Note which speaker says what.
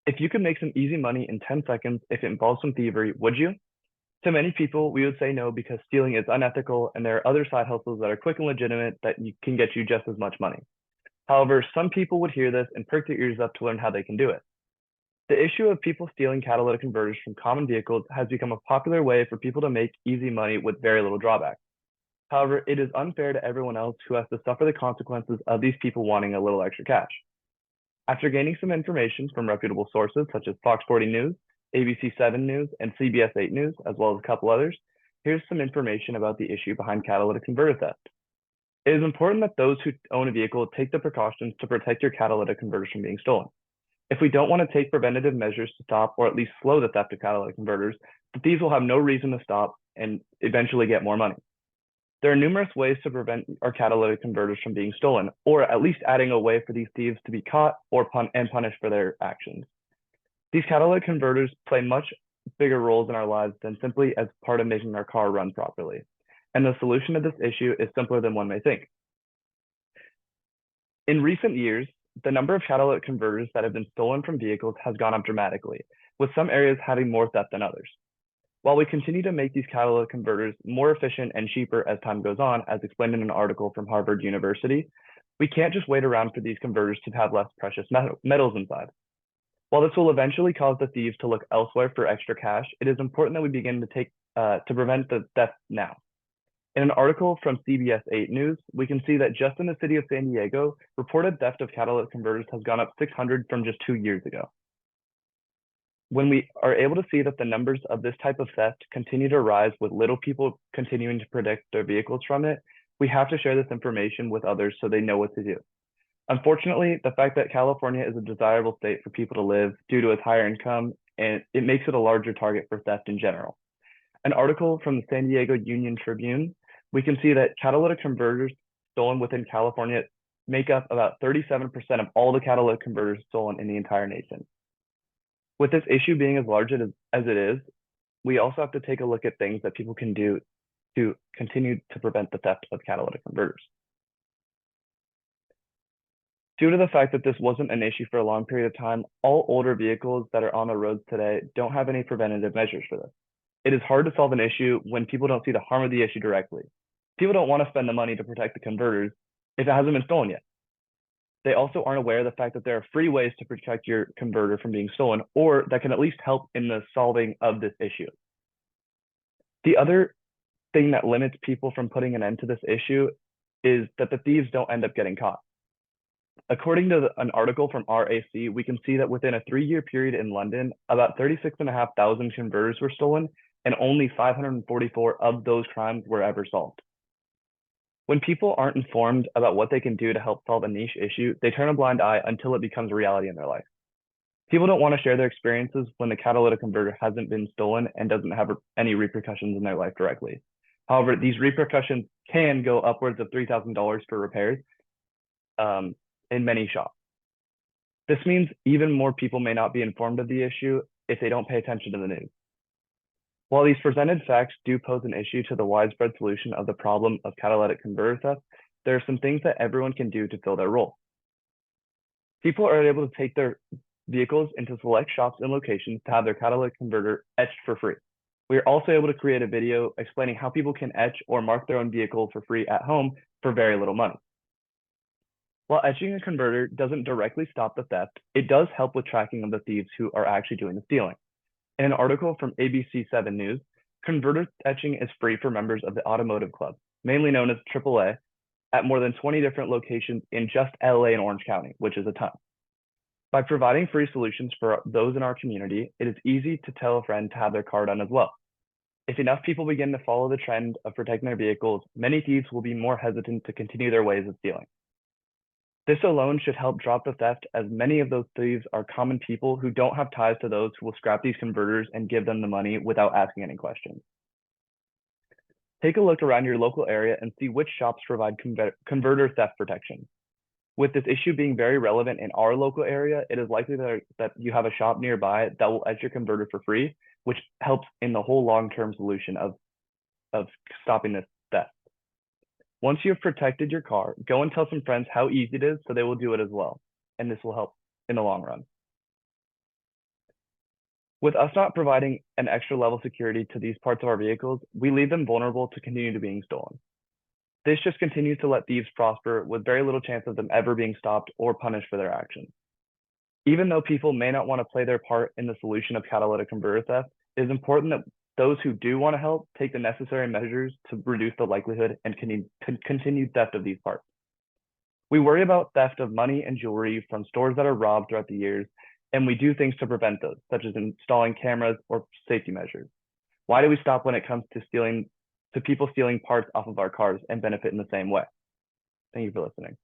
Speaker 1: If you could make some easy money in 10 seconds if it involves some thievery, would you? To many people, we would say no because stealing is unethical and there are other side hustles that are quick and legitimate that can get you just as much money. However, some people would hear this and perk their ears up to learn how they can do it. The issue of people stealing catalytic converters from common vehicles has become a popular way for people to make easy money with very little drawback. However, it is unfair to everyone else who has to suffer the consequences of these people wanting a little extra cash. After gaining some information from reputable sources such as Fox 40 News, ABC 7 News, and CBS 8 News, as well as a couple others, here's some information about the issue behind catalytic converter theft. It is important that those who own a vehicle take the precautions to protect your catalytic converters from being stolen. If we don't want to take preventative measures to stop or at least slow the theft of catalytic converters, the thieves will have no reason to stop and eventually get more money. There are numerous ways to prevent our catalytic converters from being stolen, or at least adding a way for these thieves to be caught or punished for their actions. These catalytic converters play much bigger roles in our lives than simply as part of making our car run properly. And the solution to this issue is simpler than one may think. In recent years, the number of catalytic converters that have been stolen from vehicles has gone up dramatically, with some areas having more theft than others. While we continue to make these catalytic converters more efficient and cheaper as time goes on, as explained in an article from Harvard University, we can't just wait around for these converters to have less precious metals inside. While this will eventually cause the thieves to look elsewhere for extra cash, it is important that we begin to prevent the theft now. In an article from CBS 8 News, we can see that just in the city of San Diego, reported theft of catalytic converters has gone up 600 from just 2 years ago. When we are able to see that the numbers of this type of theft continue to rise with little people continuing to protect their vehicles from it, we have to share this information with others so they know what to do. Unfortunately, the fact that California is a desirable state for people to live due to its higher income, and it makes it a larger target for theft in general. An article from the San Diego Union Tribune, we can see that catalytic converters stolen within California make up about 37% of all the catalytic converters stolen in the entire nation. With this issue being as large as it is, we also have to take a look at things that people can do to continue to prevent the theft of catalytic converters. Due to the fact that this wasn't an issue for a long period of time, all older vehicles that are on the roads today don't have any preventative measures for this. It is hard to solve an issue when people don't see the harm of the issue directly. People don't want to spend the money to protect the converters if it hasn't been stolen yet. They also aren't aware of the fact that there are free ways to protect your converter from being stolen, or that can at least help in the solving of this issue. The other thing that limits people from putting an end to this issue is that the thieves don't end up getting caught. According to an article from RAC, we can see that within a 3-year period in London, about 36,500 converters were stolen, and only 544 of those crimes were ever solved. When people aren't informed about what they can do to help solve a niche issue, they turn a blind eye until it becomes a reality in their life. People don't want to share their experiences when the catalytic converter hasn't been stolen and doesn't have any repercussions in their life directly. However, these repercussions can go upwards of $3,000 for repairs in many shops. This means even more people may not be informed of the issue if they don't pay attention to the news. While these presented facts do pose an issue to the widespread solution of the problem of catalytic converter theft, there are some things that everyone can do to fill their role. People are able to take their vehicles into select shops and locations to have their catalytic converter etched for free. We are also able to create a video explaining how people can etch or mark their own vehicle for free at home for very little money. While etching a converter doesn't directly stop the theft, it does help with tracking of the thieves who are actually doing the stealing. In an article from ABC 7 News, converter etching is free for members of the Automotive Club, mainly known as AAA, at more than 20 different locations in just LA and Orange County, which is a ton. By providing free solutions for those in our community, it is easy to tell a friend to have their car done as well. If enough people begin to follow the trend of protecting their vehicles, many thieves will be more hesitant to continue their ways of stealing. This alone should help drop the theft, as many of those thieves are common people who don't have ties to those who will scrap these converters and give them the money without asking any questions. Take a look around your local area and see which shops provide converter theft protection. With this issue being very relevant in our local area, it is likely that you have a shop nearby that will etch your converter for free, which helps in the whole long-term solution of stopping this theft. Once you have protected your car, go and tell some friends how easy it is so they will do it as well, and this will help in the long run. With us not providing an extra level of security to these parts of our vehicles, we leave them vulnerable to continue to being stolen. This just continues to let thieves prosper with very little chance of them ever being stopped or punished for their actions. Even though people may not want to play their part in the solution of catalytic converter theft, it is important that those who do want to help take the necessary measures to reduce the likelihood and continued theft of these parts. We worry about theft of money and jewelry from stores that are robbed throughout the years, and we do things to prevent those, such as installing cameras or safety measures. Why do we stop when it comes to people stealing parts off of our cars and benefit in the same way? Thank you for listening.